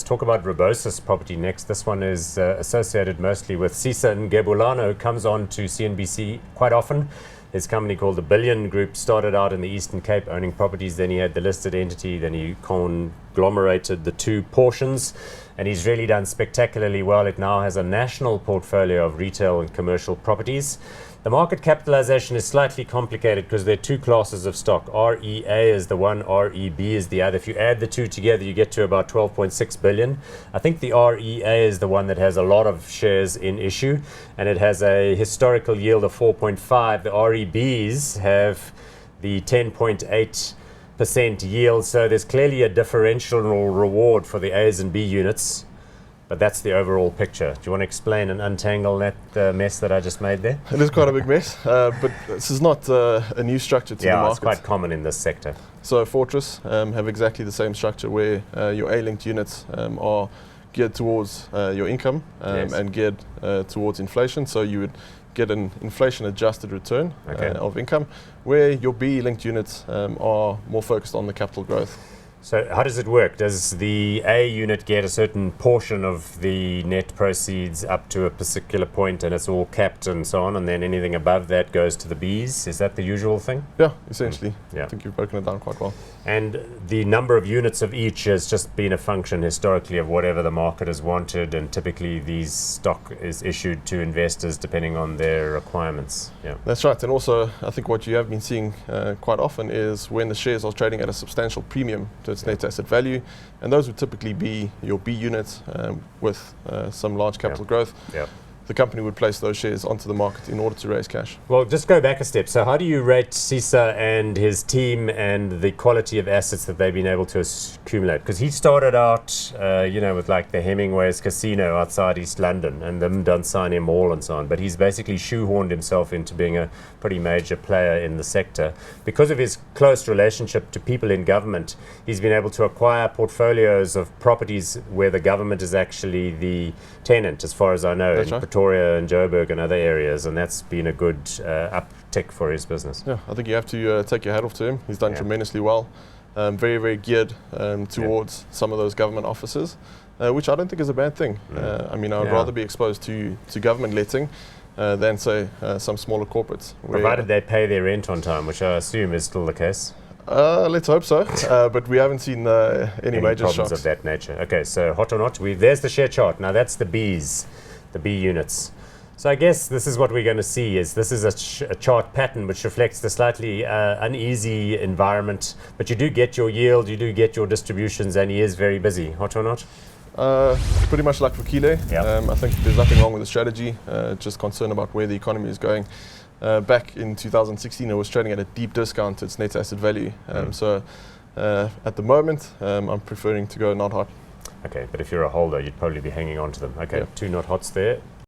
talk about Rebosis Property next. This one is associated mostly with Sisa Ngebulana, who comes on to CNBC quite often. His company called the Billion Group started out in the Eastern Cape owning properties. Then he had the listed entity. Then he conglomerated the two portions. And he's really done spectacularly well. It now has a national portfolio of retail and commercial properties. The market capitalization is slightly complicated because there are two classes of stock. REA is the one, REB is the other. If you add the two together, you get to about 12.6 billion. I think the REA is the one that has a lot of shares in issue, and it has a historical yield of 4.5. The REBs have the 10.8% yield, so there's clearly a differential reward for the A's and B units. But that's the overall picture. Do you want to explain and untangle that mess that I just made there? It is quite a big mess, but this is not a new structure to the market. Yeah, it's quite common in this sector. So Fortress have exactly the same structure where your A-linked units are geared towards your income Yes. and geared towards inflation. So you would get an inflation-adjusted return of income, where your B-linked units are more focused on the capital growth. So how does it work? Does the A unit get a certain portion of the net proceeds up to a particular point and it's all capped and so on, and then anything above that goes to the Bs? Is that the usual thing? Yeah, essentially. Yeah. I think you've broken it down quite well. And the number of units of each has just been a function historically of whatever the market has wanted, and typically these stock is issued to investors depending on their requirements. Yeah. That's right. And also, I think what you have been seeing quite often is when the shares are trading at a substantial premium to its net asset value, and those would typically be your B units with some large capital growth. Yeah. The company would place those shares onto the market in order to raise cash. Well, just go back a step. So how do you rate Sisa and his team and the quality of assets that they've been able to accumulate? Because he started out, with like the Hemingway's Casino outside East London and the Dunsany Mall and so on. But he's basically shoehorned himself into being a pretty major player in the sector. Because of his close relationship to people in government, he's been able to acquire portfolios of properties where the government is actually the tenant, as far as I know. That's right. Pretoria and Joburg and other areas, and that's been a good uptick for his business. Yeah, I think you have to take your hat off to him. He's done tremendously well. Very, very geared towards some of those government offices, which I don't think is a bad thing. I would rather be exposed to government letting than, say, some smaller corporates. Provided they pay their rent on time, which I assume is still the case. Let's hope so, but we haven't seen any major problems shocks of that nature. Okay, so hot or not, there's the share chart. Now that's the Bs. The B units. So I guess this is what we're going to see. This is a chart pattern which reflects the slightly uneasy environment, but you do get your yield, you do get your distributions, and he is very busy. Hot or not? Pretty much like Vukile. Yep. I think there's nothing wrong with the strategy, just concerned about where the economy is going. Back in 2016, it was trading at a deep discount to its net asset value. So at the moment, I'm preferring to go not hot. Okay, but if you're a holder, you'd probably be hanging on to them. Okay, 2 not hots there.